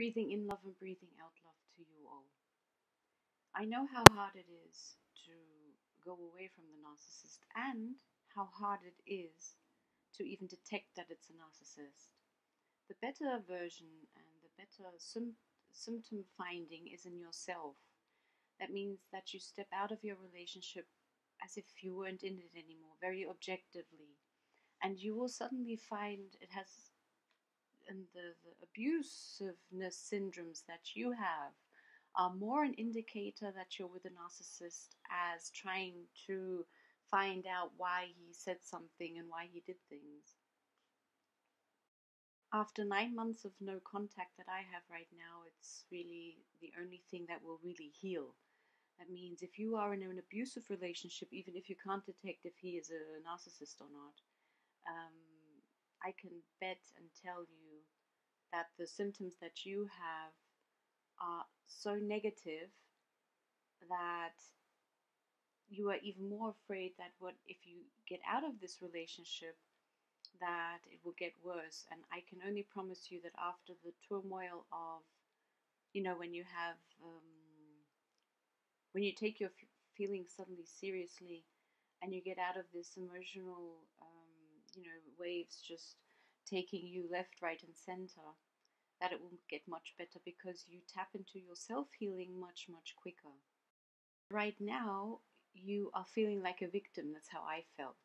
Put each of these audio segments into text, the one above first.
Breathing in love and breathing out love to you all. I know how hard it is to go away from the narcissist and how hard it is to even detect that it's a narcissist. The better version and the better symptom finding is in yourself. That means that you step out of your relationship as if you weren't in it anymore, very objectively. And you will suddenly find it has, and the abusiveness syndromes that you have are more an indicator that you're with a narcissist as trying to find out why he said something and why he did things. After 9 months of no contact that I have right now, it's really the only thing that will really heal. That means if you are in an abusive relationship, even if you can't detect if he is a narcissist or not, I can bet and tell you that the symptoms that you have are so negative that you are even more afraid that what if you get out of this relationship, that it will get worse. And I can only promise you that after the turmoil of, when you have, when you take your feelings suddenly seriously and you get out of this emotional, waves just taking you left, right, and center, that it will get much better because you tap into your self-healing much, much quicker. Right now, you are feeling like a victim. That's how I felt.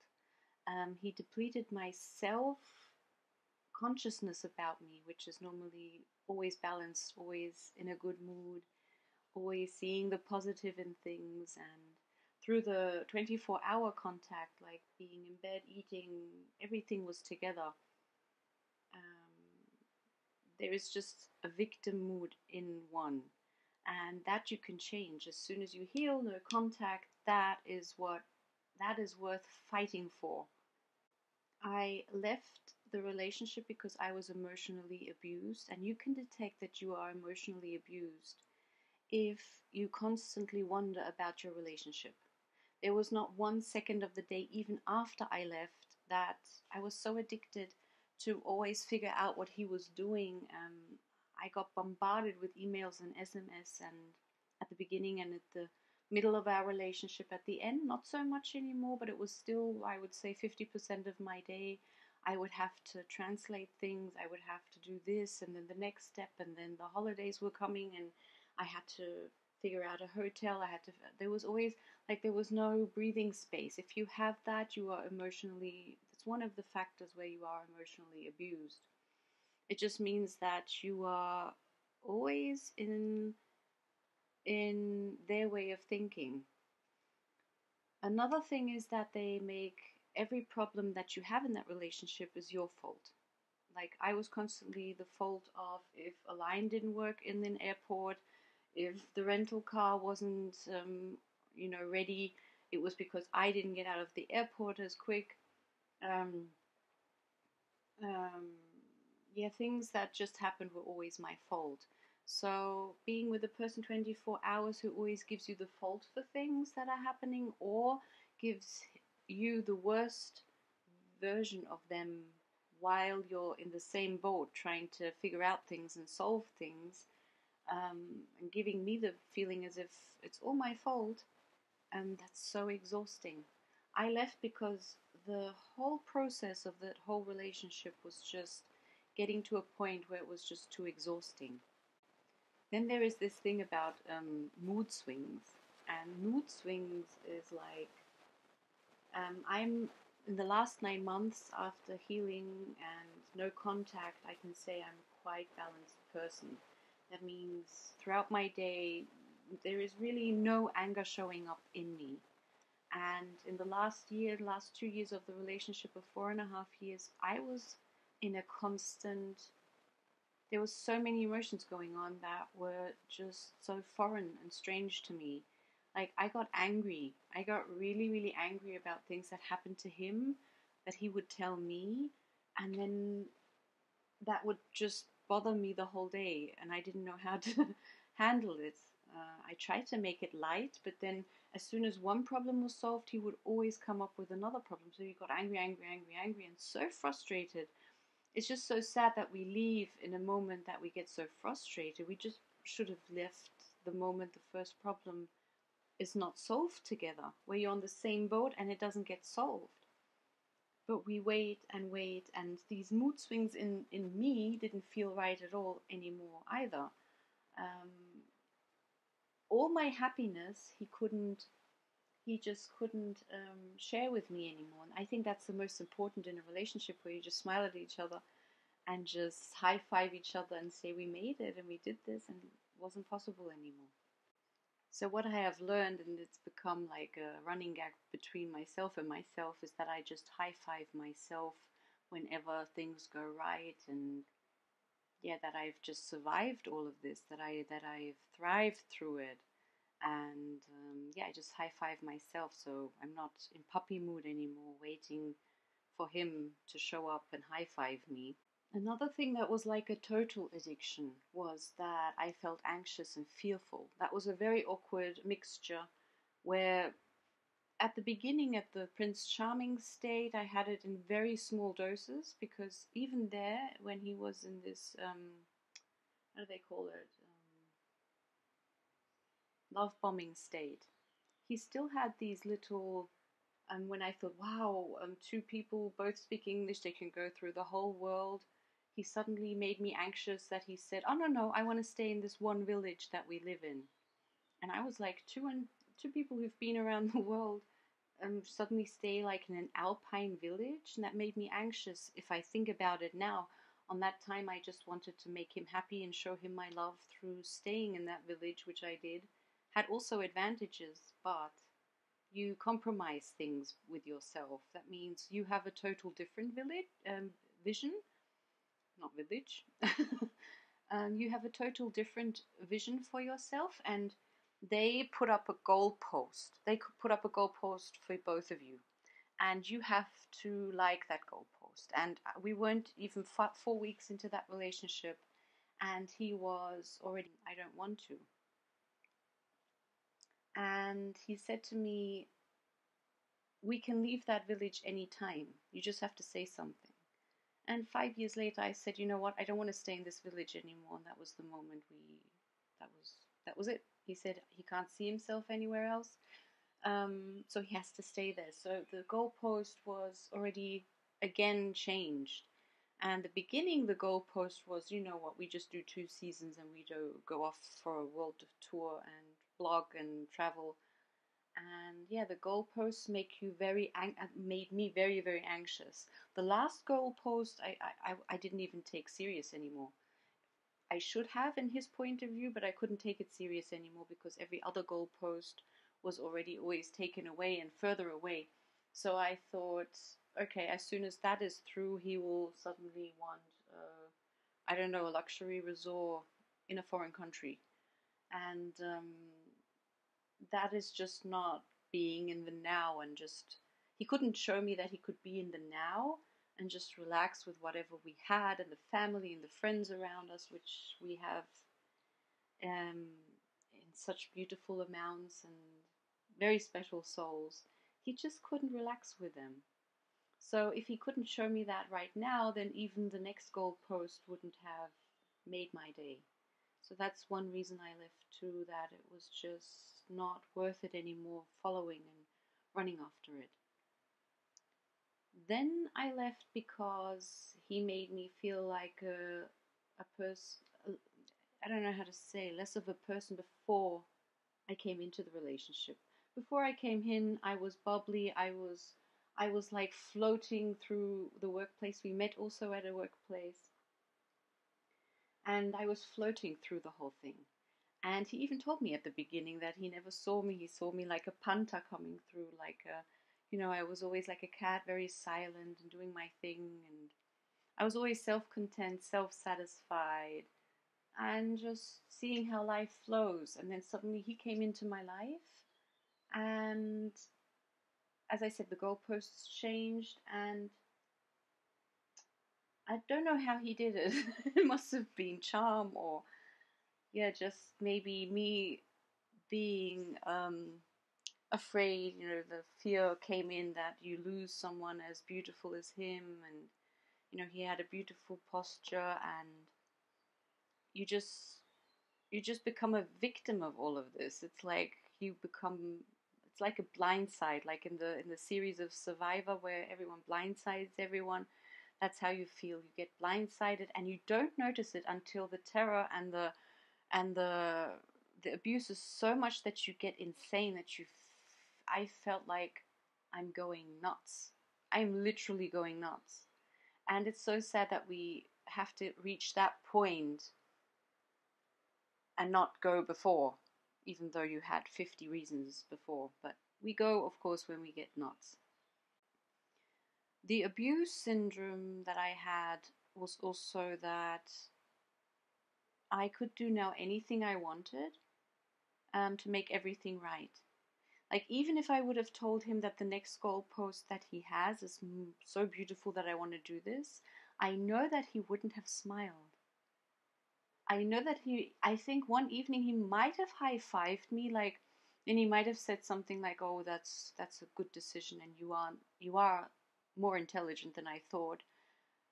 He depleted my self-consciousness about me, which is normally always balanced, always in a good mood, always seeing the positive in things. And through the 24-hour contact, like being in bed, eating, everything was together. There is just a victim mood in one. And that you can change. As soon as you heal, no contact, that is worth fighting for. I left the relationship because I was emotionally abused, and you can detect that you are emotionally abused if you constantly wonder about your relationship. There was not 1 second of the day, even after I left, that I was so addicted to always figure out what he was doing. I got bombarded with emails and SMS, and at the beginning and at the middle of our relationship. At the end, not so much anymore, but it was still, I would say, 50% of my day. I would have to translate things, I would have to do this, and then the next step, and then the holidays were coming, and I had to figure out a hotel. There was always, there was no breathing space. If you have that, you are emotionally, it's one of the factors where you are emotionally abused. It just means that you are always in their way of thinking. Another thing is that they make every problem that you have in that relationship is your fault. Like, I was constantly the fault of if a line didn't work in an airport, if the rental car wasn't, ready, it was because I didn't get out of the airport as quick. Things that just happened were always my fault. So being with a person 24 hours who always gives you the fault for things that are happening, or gives you the worst version of them while you're in the same boat trying to figure out things and solve things, and giving me the feeling as if it's all my fault, and that's so exhausting. I left because the whole process of that whole relationship was just getting to a point where it was just too exhausting. Then there is this thing about mood swings, and mood swings is like, I'm in the last 9 months after healing and no contact, I can say I'm quite balanced person. That means throughout my day, there is really no anger showing up in me. And in the last 2 years of the relationship of 4.5 years, I was in a constant, there was so many emotions going on that were just so foreign and strange to me. Like, I got angry. I got really, really angry about things that happened to him, that he would tell me, and then that would just bother me the whole day, and I didn't know how to handle it. I tried to make it light, but then as soon as one problem was solved, he would always come up with another problem. So you got angry, and so frustrated it's just so sad that we leave in a moment that we get so frustrated. We just should have left the moment the first problem is not solved together, where you're on the same boat and it doesn't get solved. But we wait, and these mood swings in me didn't feel right at all anymore either. Um, all my happiness, he just couldn't share with me anymore. And I think that's the most important in a relationship, where you just smile at each other and just high five each other and say we made it and we did this, and it wasn't possible anymore. So what I have learned, and it's become like a running gag between myself and myself, is that I just high five myself whenever things go right, and yeah, that I've just survived all of this, that I've thrived through it, and yeah, I just high five myself. So I'm not in puppy mood anymore, waiting for him to show up and high five me. Another thing that was like a total addiction was that I felt anxious and fearful. That was a very awkward mixture, where at the beginning, at the Prince Charming state, I had it in very small doses, because even there, when he was in this, how do they call it, love bombing state, he still had these little, when I thought, wow, two people both speak English, they can go through the whole world. He suddenly made me anxious that he said, oh, no, I want to stay in this one village that we live in. And I was like, two people who've been around the world suddenly stay like in an alpine village, and that made me anxious. If I think about it now, on that time I just wanted to make him happy and show him my love through staying in that village, which I did. Had also advantages, but you compromise things with yourself. That means you have a total different vision, not village. You have a total different vision for yourself, and they put up a goalpost. They could put up a goalpost for both of you, and you have to like that goalpost. And we weren't even 4 weeks into that relationship, and he was already, I don't want to. And he said to me, we can leave that village anytime. You just have to say something. And 5 years later, I said, you know what? I don't want to stay in this village anymore. And that was the moment that was it. He said he can't see himself anywhere else. So he has to stay there. So the goalpost was already again changed. And the beginning, the goalpost was, you know what, we just do 2 seasons and we go off for a world tour and blog and travel. And yeah, the goalposts make you made me very, very anxious. The last goalpost I didn't even take serious anymore. I should have in his point of view, but I couldn't take it serious anymore, because every other goalpost was already always taken away and further away. So I thought, okay, as soon as that is through, he will suddenly want, I don't know, a luxury resort in a foreign country. And that is just not being in the now, and just, he couldn't show me that he could be in the now and just relax with whatever we had, and the family and the friends around us, which we have in such beautiful amounts and very special souls. He just couldn't relax with them. So if he couldn't show me that right now, then even the next goalpost wouldn't have made my day. So that's one reason I left too, that it was just not worth it anymore following and running after it. Then I left because he made me feel like a person, I don't know how to say, less of a person before I came into the relationship. Before I came in, I was bubbly, I was like floating through the workplace. We met also at a workplace. And I was floating through the whole thing. And he even told me at the beginning that he never saw me. He saw me like a panther coming through, like a, you know, I was always like a cat, very silent and doing my thing. And I was always self-content, self-satisfied, and just seeing how life flows. And then suddenly he came into my life. And as I said, the goalposts changed, and I don't know how he did it. It must have been charm, or yeah, just maybe me being afraid. You know, the fear came in that you lose someone as beautiful as him, and You know, he had a beautiful posture, and you just become a victim of all of this. It's like you become, it's like a blindside, like in the series of Survivor where everyone blindsides everyone. That's how you feel. You get blindsided and you don't notice it until the terror and the abuse is so much that you get insane, that I felt like I'm going nuts. I'm literally going nuts. And it's so sad that we have to reach that point and not go before, even though you had 50 reasons before. But we go, of course, when we get nuts. The abuse syndrome that I had was also that I could do now anything I wanted to make everything right. Like, even if I would have told him that the next goalpost that he has is so beautiful that I want to do this, I know that he wouldn't have smiled. I know that I think one evening he might have high-fived me, like, and he might have said something like, "Oh, that's a good decision, and you are more intelligent than I thought."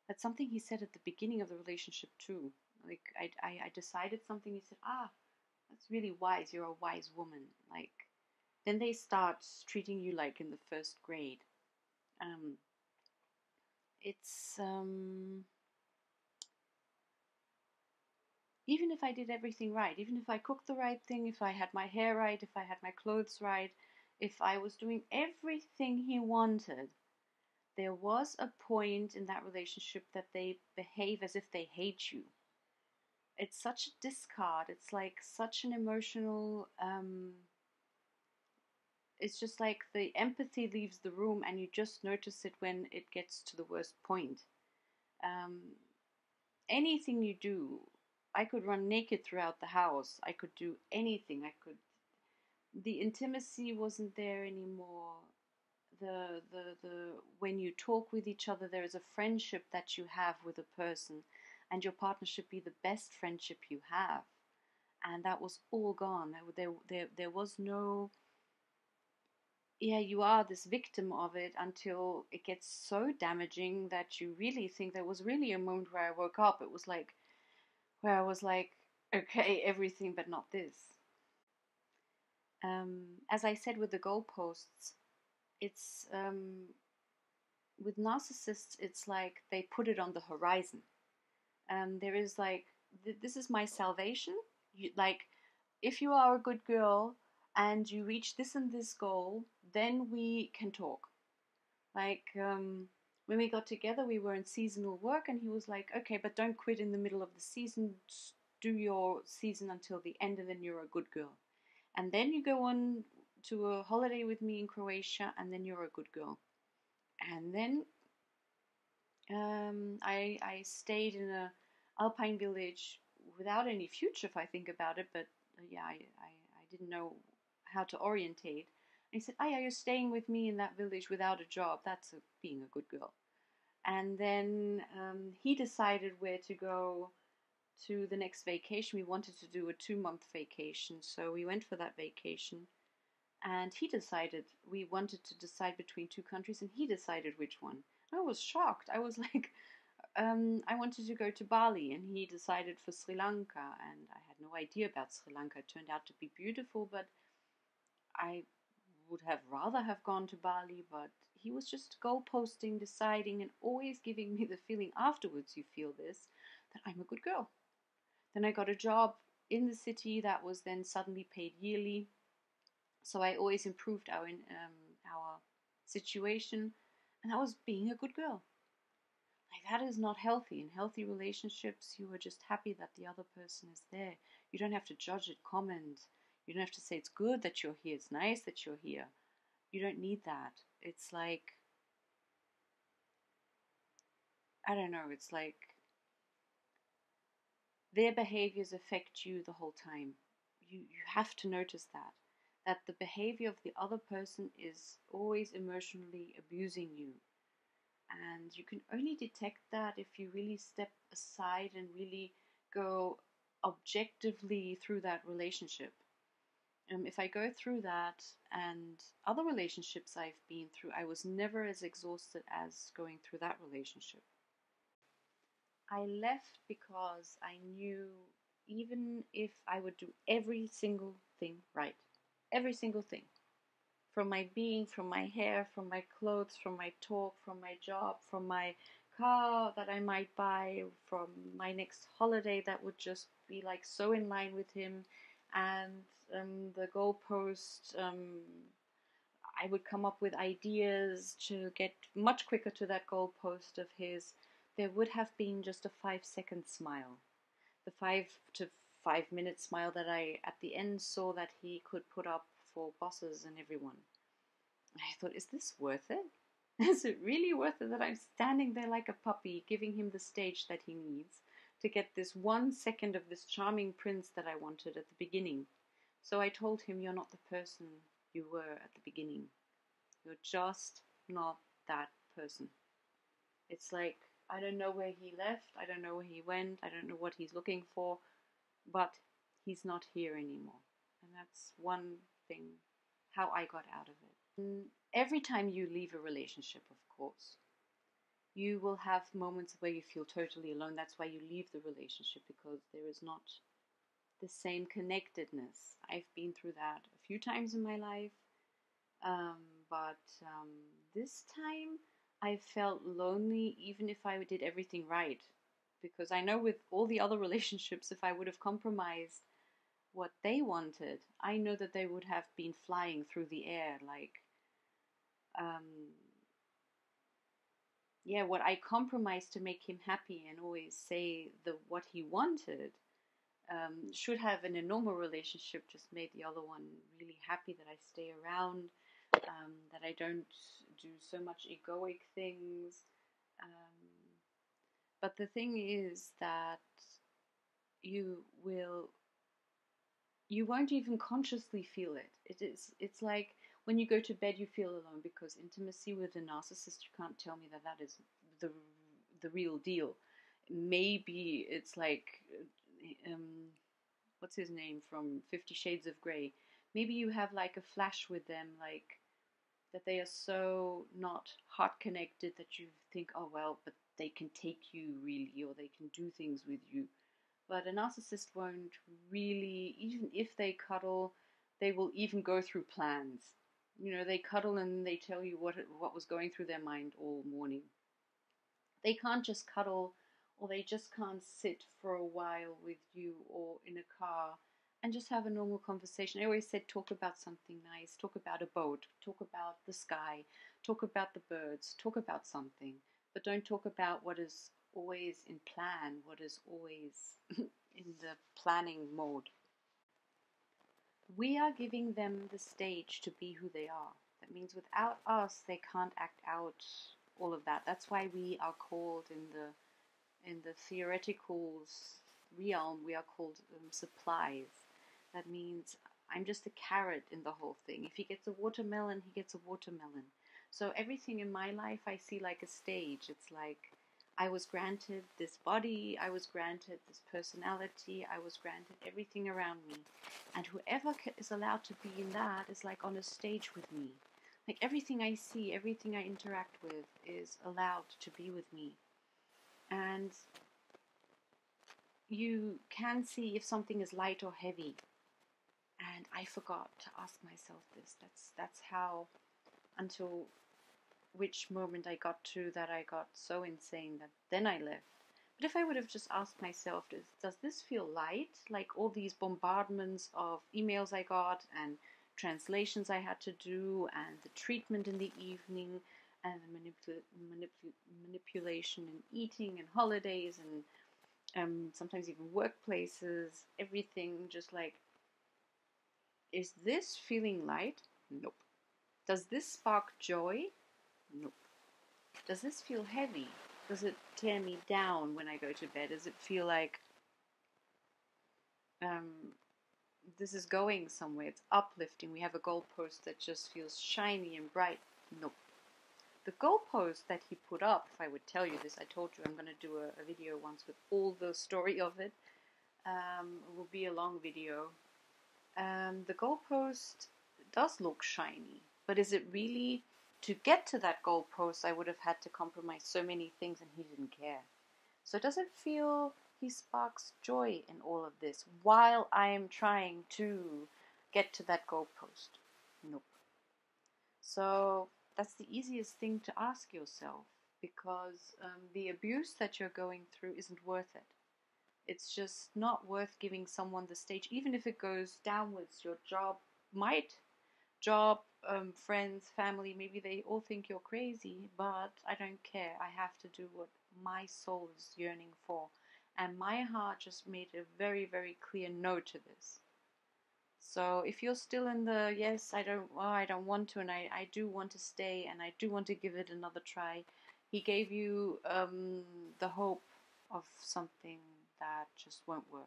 That's something he said at the beginning of the relationship too. Like, I decided something. He said, "Ah, that's really wise. You're a wise woman." Like, then they start treating you like in the first grade. It's even if I did everything right, even if I cooked the right thing, if I had my hair right, if I had my clothes right, if I was doing everything he wanted, there was a point in that relationship that they behave as if they hate you. It's such a discard. It's like such an emotional, it's just like the empathy leaves the room and you just notice it when it gets to the worst point. Um, Anything you do, I could run naked throughout the house. I could do anything. The intimacy wasn't there anymore. The when you talk with each other, there is a friendship that you have with a person, and your partner should be the best friendship you have. And that was all gone. There was no, yeah, you are this victim of it until it gets so damaging that you really think there was really a moment where I woke up. It was like, where I was like, okay, everything but not this. As I said with the goalposts, it's with narcissists, it's like they put it on the horizon. There is like, this is my salvation. Like, if you are a good girl and you reach this and this goal, then we can talk. Like, when we got together, we were in seasonal work, and he was like, okay, but don't quit in the middle of the season. Do your season until the end, and then you're a good girl. And then you go on to a holiday with me in Croatia, and then you're a good girl. And then I stayed in a alpine village without any future, if I think about it. But yeah, I didn't know how to orientate. And he said, "Oh yeah, you're staying with me in that village without a job. That's being a good girl." And then he decided where to go to the next vacation. We wanted to do a 2-month vacation, so we went for that vacation. And he decided, we wanted to decide between 2 countries, and he decided which one. I was shocked. I was like, I wanted to go to Bali, and he decided for Sri Lanka, and I had no idea about Sri Lanka. It turned out to be beautiful, but I would have rather have gone to Bali, but he was just goalposting, deciding, and always giving me the feeling afterwards, you feel this, that I'm a good girl. Then I got a job in the city that was then suddenly paid yearly. So I always improved our situation, and I was being a good girl. Like, that is not healthy. In healthy relationships, you are just happy that the other person is there. You don't have to judge it, comment. You don't have to say it's good that you're here. It's nice that you're here. You don't need that. It's like, I don't know. It's like their behaviors affect you the whole time. You have to notice that the behavior of the other person is always emotionally abusing you. And you can only detect that if you really step aside and really go objectively through that relationship. If I go through that and other relationships I've been through, I was never as exhausted as going through that relationship. I left because I knew even if I would do every single thing right, every single thing, from my being, from my hair, from my clothes, from my talk, from my job, from my car that I might buy, from my next holiday that would just be like so in line with him, and the goalpost, I would come up with ideas to get much quicker to that goalpost of his. There would have been just a 5-second smile, the 5 to 5 minute smile that I at the end saw that he could put up for bosses and everyone. I thought, is this worth it? Is it really worth it that I'm standing there like a puppy, giving him the stage that he needs to get this 1 second of this charming prince that I wanted at the beginning? So I told him, you're not the person you were at the beginning. You're just not that person. It's like, I don't know where he left, I don't know where he went, I don't know what he's looking for, but he's not here anymore. And that's one thing, how I got out of it. And every time you leave a relationship, of course, you will have moments where you feel totally alone. That's why you leave the relationship, because there is not the same connectedness. I've been through that a few times in my life, but this time I felt lonely even if I did everything right, because I know with all the other relationships, if I would have compromised what they wanted, I know that they would have been flying through the air like what I compromised to make him happy and always say what he wanted, should have in a normal relationship just made the other one really happy that I stay around, that I don't do so much egoic things. But the thing is that you won't even consciously feel it. It's like when you go to bed, you feel alone, because intimacy with a narcissist, you can't tell me that is the real deal. Maybe it's like, what's his name from 50 Shades of Grey? Maybe you have like a flash with them, like that they are so not heart connected that you think, oh well, but they can take you really, or they can do things with you. But a narcissist won't really, even if they cuddle, they will even go through plans. They cuddle and they tell you what was going through their mind all morning. They can't just cuddle, or they just can't sit for a while with you or in a car and just have a normal conversation. I always said, talk about something nice, talk about a boat, talk about the sky, talk about the birds, talk about something, but don't talk about what is always in plan, what is always in the planning mode. We are giving them the stage to be who they are. That means without us, they can't act out all of that. That's why we are called in the theoretical realm, we are called supplies. That means I'm just a carrot in the whole thing. If he gets a watermelon, he gets a watermelon. So everything in my life I see like a stage. It's like I was granted this body, I was granted this personality, I was granted everything around me. And whoever is allowed to be in that is like on a stage with me. Like everything I see, everything I interact with is allowed to be with me. And you can see if something is light or heavy. And I forgot to ask myself this. That's how, until which moment I got to that I got so insane that then I left. But if I would have just asked myself, does this feel light? Like all these bombardments of emails I got and translations I had to do and the treatment in the evening and the manipulation and eating and holidays and sometimes even workplaces, everything just like, is this feeling light? Nope. Does this spark joy? Nope. Does this feel heavy? Does it tear me down when I go to bed? Does it feel like this is going somewhere? It's uplifting. We have a goalpost that just feels shiny and bright. Nope. The goalpost that he put up, if I would tell you this, I told you I'm going to do a video once with all the story of it. It will be a long video. The goalpost does look shiny, but is it really? To get to that goalpost, I would have had to compromise so many things, and he didn't care. So does it feel he sparks joy in all of this while I am trying to get to that goalpost? Nope. So that's the easiest thing to ask yourself, because the abuse that you're going through isn't worth it. It's just not worth giving someone the stage, even if it goes downwards. Your friends, family, maybe they all think you're crazy, but I don't care. I have to do what my soul is yearning for. And my heart just made a very, very clear no to this. So if you're still in the, yes, I don't want to, and I do want to stay, and I do want to give it another try, he gave you the hope of something that just won't work.